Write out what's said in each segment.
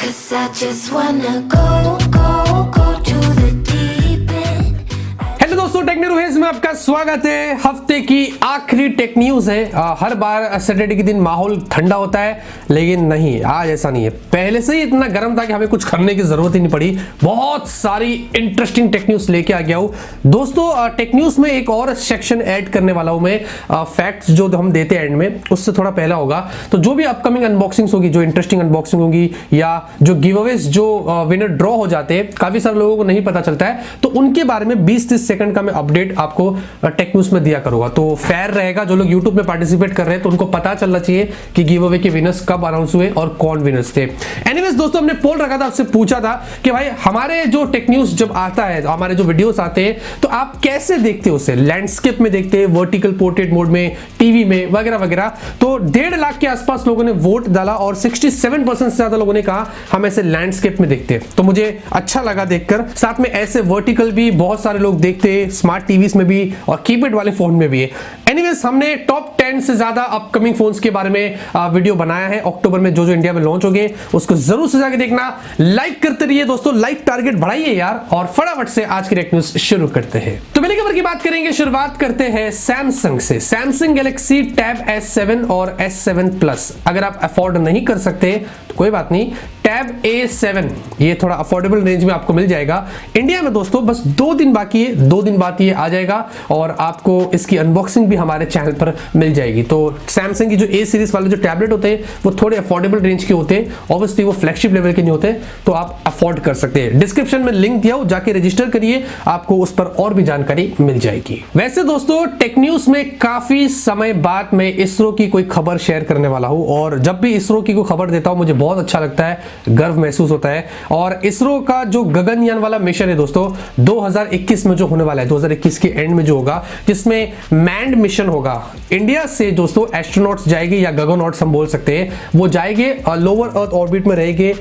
'Cause I just wanna go to the deep end. Hello दोस्तों, tech news में आपका स्वागत है। हफ्ते की आखिरी टेक न्यूज है। हर बार सैटरडे के दिन माहौल ठंडा होता है, लेकिन नहीं, आज ऐसा नहीं है। पहले से ही इतना गर्म था कि हमें कुछ करने की जरूरत ही नहीं पड़ी। बहुत सारी इंटरेस्टिंग टेक न्यूज लेके आ गया हूं दोस्तों। टेक न्यूज में एक और सेक्शन ऐड करने वाला हूं मैं। फैक्ट्स जो हम देते हैं एंड में, उससे थोड़ा पहला होगा। तो जो भी अपकमिंग अनबॉक्सिंग्स होगी, जो इंटरेस्टिंग अनबॉक्सिंग होगी, या जो गिव अवेज जो विनर ड्रॉ हो जाते हैं, काफी सारे लोगों को नहीं पता चलता है, तो उनके बारे में 20-30 सेकंड का मैं अपडेट आपको टेक न्यूज में दिया करूंगा। तो फेयर रहेगा। जो लोग यूट्यूब में पार्टिसिपेट कर रहे हैं तो उनको पता चलना चाहिए कि गिव अवे के विनर्स कब अनाउंस हुए और कौन विनर्स थे। एनीवेज दोस्तों, हमने पोल रखा था, आपसे पूछा था कि भाई हमारे जो टेक न्यूज जब आता है, हमारे जो वीडियोस आते हैं, तो आप कैसे देखते हो उसे? लैंडस्केप में देखते हैं, वर्टिकल पोर्ट्रेट मोड में, टीवी में, वगैरह वगैरह। तो 1.5 लाख के आसपास लोगों ने वोट डाला और 67% से ज्यादा लोगों ने कहा हम ऐसे लैंडस्केप में देखते हैं। तो मुझे अच्छा लगा देखकर। साथ में ऐसे वर्टिकल भी बहुत सारे लोग देखते हैं, स्मार्ट टीवीज में भी और कीपैड वाले फोन में भी है। एनीवेज, हमने टॉप 10 से ज्यादा अपकमिंग फोन्स के बारे में वीडियो बनाया है। अक्टूबर में जो जो इंडिया में लॉन्च होंगे उसको जरूर से जाके देखना। लाइक करते रहिए दोस्तों, लाइक टारगेट बढ़ाइए यार। और फटाफट से आज की टेक न्यूज शुरू करते हैं। तो पहली खबर की बात करेंगे, शुरुआत करते हैं सैमसंग से। सैमसंग गैलेक्सी टैब S7 और S7 प्लस अगर आप अफोर्ड नहीं कर सकते तो कोई बात नहीं, टैब A7 ये थोड़ा अफोर्डेबल रेंज में आपको मिल जाएगा इंडिया में दोस्तों। बस 2 दिन बाकी है, 2 दिन बाद ये आ जाएगा और आपको इसकी अनबॉक्सिंग भी हमारे चैनल पर मिल जाएगी। तो सैमसंग की जो A सीरीज वाले जो टैबलेट होते हैं वो थोड़े अफोर्डेबल रेंज के होते हैं, ऑब्वियसली वो फ्लैगशिप लेवल के नहीं होते, तो आप अफोर्ड कर सकते हैं। डिस्क्रिप्शन में लिंक दिया हो, जाके रजिस्टर करिए, आपको उस पर और भी जानकारी मिल जाएगी। वैसे दोस्तों, टेक न्यूज में काफी समय बाद मैं इसरो की कोई खबर शेयर करने वाला हूं, और जब भी इसरो की कोई खबर देता हूं मुझे बहुत अच्छा लगता है, गर्व महसूस होता है। और इसरो का जो गगनयान वाला मिशन है दोस्तों, 2021 में जो होने वाला है, 2021 के एंड में जो होगा, जिसमें मैन्ड मिशन होगा। इंडिया से दोस्तों एस्ट्रोनॉट्स जाएंगे, या गगनॉट्स हम बोल सकते हैं, वो जाएंगे लोअर अर्थ ऑर्बिट में रहेंगे,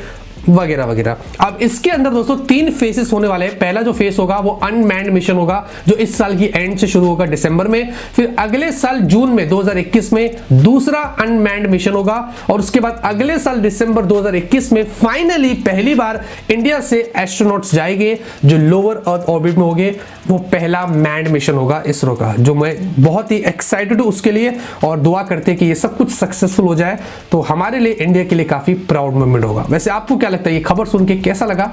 वगैरह वगैरह। अब इसके अंदर दोस्तों 3 फेसेस होने वाले हैं। पहला जो फेस होगा वो अनमैन्ड मिशन होगा, जो इस साल की एंड से शुरू होगा दिसंबर में। फिर अगले साल जून में 2021 में दूसरा अनमैन्ड मिशन होगा, और उसके बाद अगले साल दिसंबर 2021 में फाइनली पहली बार इंडिया से एस्ट्रोनॉट्स जाएंगे जो लोअर अर्थ ऑर्बिट में होंगे। वो पहला मैन्ड मिशन होगा इसरो का, जो मैं बहुत ही एक्साइटेड हूं उसके लिए, और दुआ करते हैं कि ये सब कुछ सक्सेसफुल हो जाए, तो हमारे लिए, इंडिया के लिए काफी प्राउड मोमेंट होगा। वैसे आपको क्या लगता है, ये खबर सुन के कैसा लगा?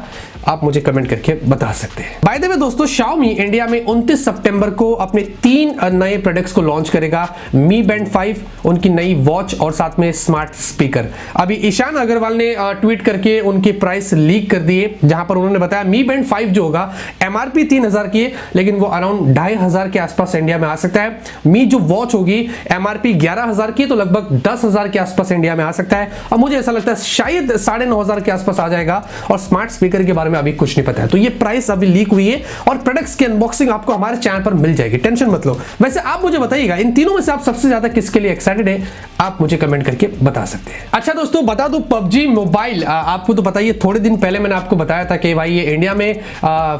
आप मुझे कमेंट करके बता सकते हैं। बाय द वे दोस्तों, Xiaomi इंडिया में 29 सितंबर को अपने 3 नए प्रोडक्ट्स को लॉन्च करेगा। Mi Band 5, उनकी नई वॉच, और साथ में स्मार्ट स्पीकर। अभी ईशान अग्रवाल ने ट्वीट करके उनके प्राइस लीक कर दिए, जहां पर उन्होंने बताया Mi Band 5 जो होगा MRP 3000 की है, लेकिन वो अराउंड 2500 के आसपास इंडिया में आ सकता है। मी जो वॉच होगी MRP 11000 की, तो लगभग 10000 के आसपास इंडिया में आ सकता है। और मुझे ऐसा लगता है शायद 9500 के आसपास आ जाएगा। और स्मार्ट स्पीकर के बारे में अभी कुछ नहीं पता है, तो ये प्राइस अभी लीक हुई है, और प्रोडक्ट्स की अनबॉक्सिंग आपको हमारे चैनल पर मिल जाएगी, टेंशन मत लो। वैसे आप मुझे बताइएगा, इन तीनों में से आप सबसे ज्यादा किसके लिए एक्साइटेड है? आप मुझे कमेंट करके बता सकते हैं। अच्छा दोस्तों, बता दूं, PUBG मोबाइल, आपको तो पता ही है, थोड़े दिन पहले मैंने आपको बताया था कि भाई ये इंडिया में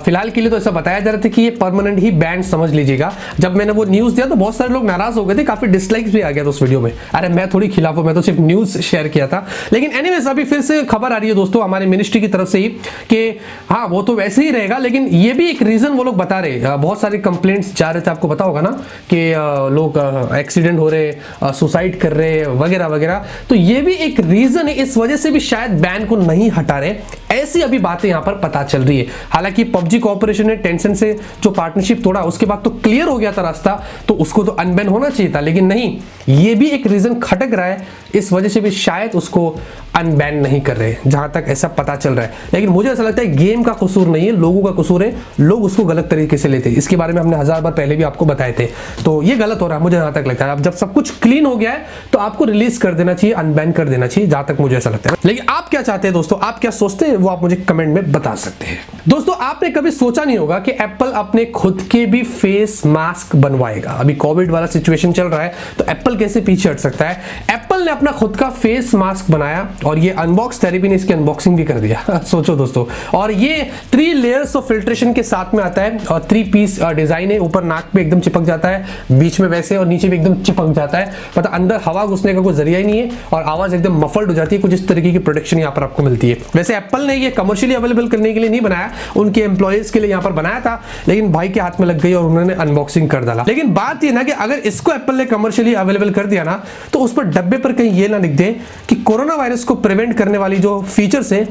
फिलहाल के लिए तो ऐसा बताया जा रहा था कि ये परमानेंट ही बैन समझ लीजिएगा। जब मैंने वो न्यूज दिया तो बहुत सारे लोग नाराज हो गए थे, काफी डिसलाइक्स भी आ गया था उस वीडियो में। अरे मैं थोड़ी खिलाफ हूं, मैं तो सिर्फ न्यूज शेयर किया था। लेकिन एनीवेज, अभी फिर से खबर आ रही है दोस्तों हमारे मिनिस्ट्री की तरफ से ही कि हाँ, वो तो वैसे ही रहेगा, लेकिन ये भी एक रीजन वो लोग बता रहे। बहुत सारे कंप्लेंट्स जा रहे थे, आपको पता होगा ना, कि लोग एक्सीडेंट हो रहे, सुसाइड कर रहे, वगैरह वगैरह। तो ये भी एक रीजन है, इस वजह से भी शायद बैन को नहीं हटा रहे, ऐसी अभी बातें यहां पर पता चल रही है। हालांकि PUBG कॉर्पोरेशन ने टेंसेंट से जो पार्टनरशिप तोड़ा, उसके बाद तो क्लियर हो गया था रास्ता, तो उसको तो अनबैन होना चाहिए था, लेकिन नहीं, ये भी एक रीजन खटक रहा है, इस वजह से भी शायद उसको अनबैन नहीं कर रहे, जहां तक ऐसा पता चल रहा है। लेकिन मुझे ऐसा लगता है गेम का कसूर नहीं है, लोगों का कसूर है, लोग उसको गलत तरीके से लेते हैं। इसके बारे में हमने 1000 बार पहले भी आपको बताए थे, तो ये गलत हो रहा है मुझे जहां तक लगता है। अब जब सब कुछ क्लीन हो गया है तो आपको रिलीज कर देना चाहिए, अनबैन कर देना चाहिए, जहां तक मुझे ऐसा लगता है। लेकिन आप क्या चाहते हैं दोस्तों, आप क्या सोचते हैं, वो आप मुझे कमेंट में बता सकते हैं। दोस्तों, आपने कभी सोचा नहीं होगा कि एप्पल अपने खुद के भी फेस मास्क बनवाएगा। अभी कोविड वाला सिचुएशन चल रहा है, तो एप्पल कैसे पीछे हट सकता है? एप्पल ने अपना खुद का फेस मास्क बनाया, और ये अनबॉक्स थेरेपी ने इसकी अनबॉक्सिंग भी कर दिया। सोचो दोस्तों, और ये 3 लेयर्स ऑफ फिल्ट्रेशन के साथ में आता है, और 3 पीस डिजाइन है। ऊपर नाक पे एकदम चिपक जाता है, बीच में वैसे, और नीचे भी एकदम चिपक जाता है, मतलब अंदर हवा हवा घुसने का कोई जरिया ही नहीं है और आवाज एकदम मफल्ड हो जाती है। कुछ इस तरीके की प्रोटेक्शन यहाँ पर आपको मिलती है। वैसे एप्पल ने ये कमर्शियली अवेलेबल करने के लिए नहीं बनाया, उनके एम्प्लॉयज के लिए यहाँ पर बनाया था, लेकिन भाई के हाथ में लग गई और उन्होंने अनबॉक्सिंग कर डाला। लेकिन बात ये ना कि अगर इसको एप्पल ने कमर्शियली अवेलेबल कर दिया ना, तो उस पर डब्बे पर कहीं ये ना लिख दे कि कोरोना वायरस को प्रिवेंट करने वाली जो फीचर्स है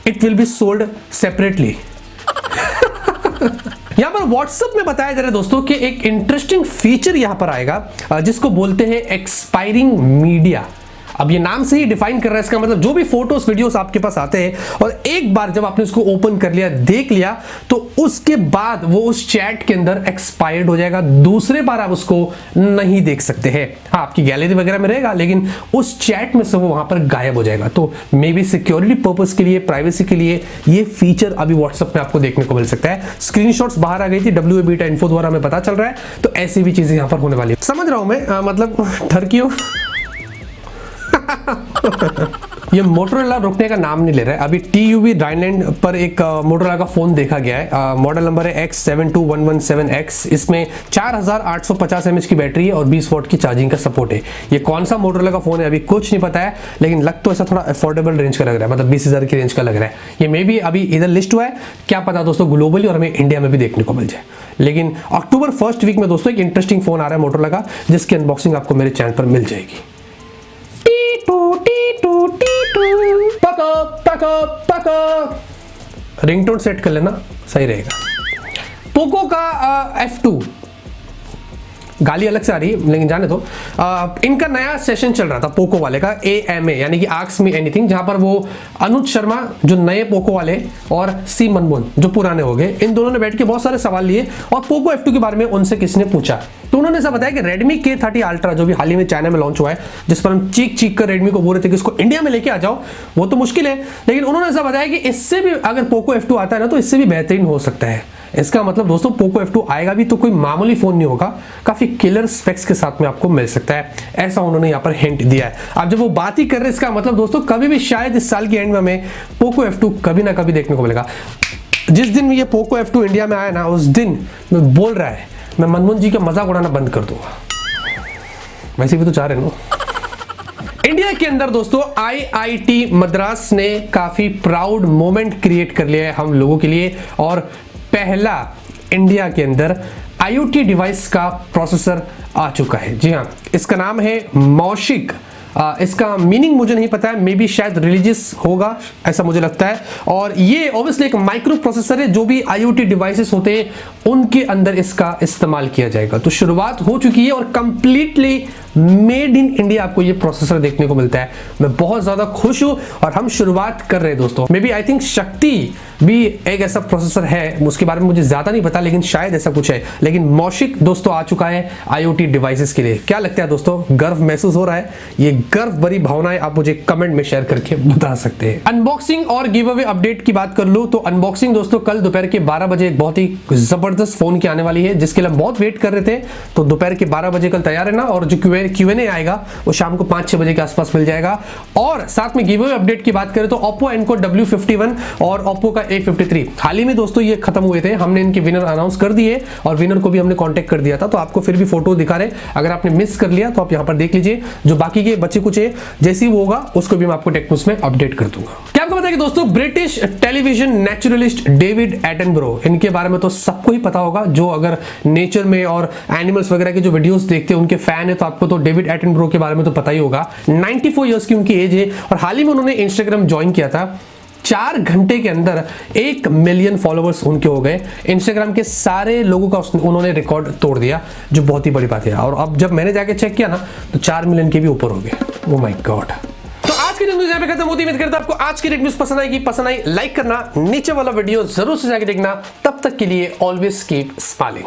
it will be sold separately. यहां पर WhatsApp में बताया जा रहा है दोस्तों कि एक इंटरेस्टिंग फीचर यहां पर आएगा जिसको बोलते हैं एक्सपायरिंग मीडिया। अब ये नाम से ही डिफाइन कर रहा है, इसका मतलब जो भी फोटोज वीडियोस आपके पास आते हैं और एक बार जब आपने इसको ओपन कर लिया, देख लिया, तो उसके बाद वो उस चैट के अंदर एक्सपायर्ड हो जाएगा। दूसरे बार आप उसको नहीं देख सकते हैं। हाँ, आपकी गैलरी वगैरह में रहेगा, लेकिन उस चैट में से वो वहां पर गायब हो जाएगा। तो मे बी सिक्योरिटी पर्पज के लिए, प्राइवेसी के लिए ये फीचर अभी WhatsApp में आपको देखने को मिल सकता है। स्क्रीनशॉट्स बाहर आ गई थी, WA Beta Info द्वारा हमें पता चल रहा है, तो ऐसी भी चीजें यहां पर होने वाली है। समझ रहा हूं मैं, मतलब डर क्यों। ये मोटोरोला रुकने का नाम नहीं ले रहा है। अभी TUV डायलैंड पर एक मोटोरोला का फोन देखा गया है, मॉडल नंबर है X72117X। इसमें 4850 mAh की बैटरी है और 20 वॉट की चार्जिंग का सपोर्ट है। ये कौन सा मोटोरोला का फोन है अभी कुछ नहीं पता है, लेकिन लग तो ऐसा थोड़ा अफोर्डेबल रेंज का लग रहा है, मतलब 20,000 की रेंज का लग रहा है। ये मे भी अभी इधर लिस्ट हुआ है, क्या पता दोस्तों ग्लोबली और हमें इंडिया में भी देखने को मिल जाए। लेकिन अक्टूबर फर्स्ट वीक में दोस्तों एक इंटरेस्टिंग फोन आ रहा है मोटोरोला का, जिसकी अनबॉक्सिंग आपको मेरे चैनल पर मिल जाएगी। रिंगटोन सेट कर लेना, सही रहेगा। पोको का F2 गाली अलग से आ रही है, लेकिन जाने दो। इनका नया सेशन चल रहा था पोको वाले का, AMA यानी कि आस्क मी एनीथिंग, जहां पर वो अनुज शर्मा जो नए पोको वाले और C मनमोहन जो पुराने हो गए, इन दोनों ने बैठ के बहुत सारे सवाल लिए और पोको F2 के बारे में उनसे किसने पूछा, तो उन्होंने ऐसा बताया कि Redmi K30 Ultra जो भी हाल ही में चाइना में लॉन्च हुआ है, जिस पर हम चीख चीख कर Redmi को बोल रहे थे कि इसको इंडिया में लेके आ जाओ, वो तो मुश्किल है, लेकिन उन्होंने ऐसा बताया कि इससे भी अगर पोको F2 आता है ना, तो इससे भी बेहतरीन हो सकता है। इसका मतलब दोस्तों पोको F2 आएगा भी तो कोई मामूली फोन नहीं होगा, काफी किलर स्पेक्स के साथ में आपको मिल सकता है, ऐसा उन्होंने यहाँ पर हिंट दिया है। अब जब वो बात ही कर रहे हैं, इसका मतलब दोस्तों कभी भी शायद इस साल के एंड में हमें पोको F2 कभी ना कभी देखने को मिलेगा। जिस दिन ये पोको F2 इंडिया में आया ना, उस दिन मैं बोल रहा है मैं मनमोहन जी का मजाक उड़ाना बंद कर दूंगा। वैसे भी तो चाह रहे हो। इंडिया के अंदर दोस्तों IIT मद्रास ने काफी प्राउड मोमेंट क्रिएट कर लिया है हम लोगों के लिए, और पहला इंडिया के अंदर IoT डिवाइस का प्रोसेसर आ चुका है। जी हाँ, इसका नाम है मौशिक। इसका मीनिंग मुझे नहीं पता है, मे बी शायद रिलीजियस होगा ऐसा मुझे लगता है। और ये ऑब्वियसली एक माइक्रो प्रोसेसर है, जो भी IoT डिवाइसेस होते हैं उनके अंदर इसका इस्तेमाल किया जाएगा। तो शुरुआत हो चुकी है और कंप्लीटली मेड इन इंडिया आपको ये प्रोसेसर देखने को मिलता है। मैं बहुत ज्यादा खुश हूं और हम शुरुआत कर रहे हैं दोस्तों। मे बी आई थिंक शक्ति भी एक ऐसा प्रोसेसर है, उसके बारे में मुझे ज्यादा नहीं पता, लेकिन शायद ऐसा कुछ है। लेकिन मौशिक दोस्तों आ चुका है IoT डिवाइसेस के लिए। क्या लगता है दोस्तों, गर्व महसूस हो रहा है? ये गर्व भरी भावनाएं आप मुझे कमेंट में शेयर करके बता सकते हैं। अनबॉक्सिंग और गिव अवे अपडेट की बात कर लूं तो अनबॉक्सिंग दोस्तों कल दोपहर के 12 बजे एक बहुत ही जबरदस्त फोन की आने वाली है, जिसके लिए हम बहुत वेट कर रहे थे। तो दोपहर के 12 बजे कल तैयार है ना, और जो Q&A आएगा वो शाम को 5-6 बजे के आसपास मिल जाएगा। और साथ में गिव अवे अपडेट की बात करें तो Oppo Enco W51 और Oppo का A53 हाल ही में दोस्तों ये खत्म हुए थे। हमने इनके विनर अनाउंस कर दिए और विनर को भी हमने कांटेक्ट कर दिया था, तो आपको फिर भी फोटो दिखा रहे। अगर आपने मिस कर लिया तो आप यहाँ पर देख लीजिए। जो बाकी के बच्चे कुछ है, जैसे ही वो होगा उसको भी मैं आपको टेक न्यूज़ में अपडेट कर दूंगा। क्या आपको पता है कि दोस्तों British television naturalist David Attenborough, इनके बारे में तो सबको ही पता होगा। जो अगर नेचर में और एनिमल्स वगैरह के जो वीडियोस देखते हैं उनके फैन है, तो आपको तो डेविड एटनबरो के बारे में तो पता ही होगा। 94 इयर्स की उनकी एज है और हाल ही में उन्होंने इंस्टाग्राम ज्वाइन किया था। 4 घंटे के अंदर 1 मिलियन फॉलोअर्स उनके हो गए। इंस्टाग्राम के सारे लोगों का उन्होंने रिकॉर्ड तोड़ दिया, जो बहुत ही बड़ी बात है। और अब जब मैंने जाके चेक किया ना, तो 4 मिलियन के भी ऊपर हो गए। Oh my God. तो आज की न्यूज़ यहाँ पे खत्म होती है। उम्मीद करता हूं आपको आज की न्यूज़ पसंद आएगी। पसंद आई लाइक करना, नीचे वाला वीडियो जरूर से जाके देखना। तब तक के लिए ऑलवेज कीप स्माइलिंग।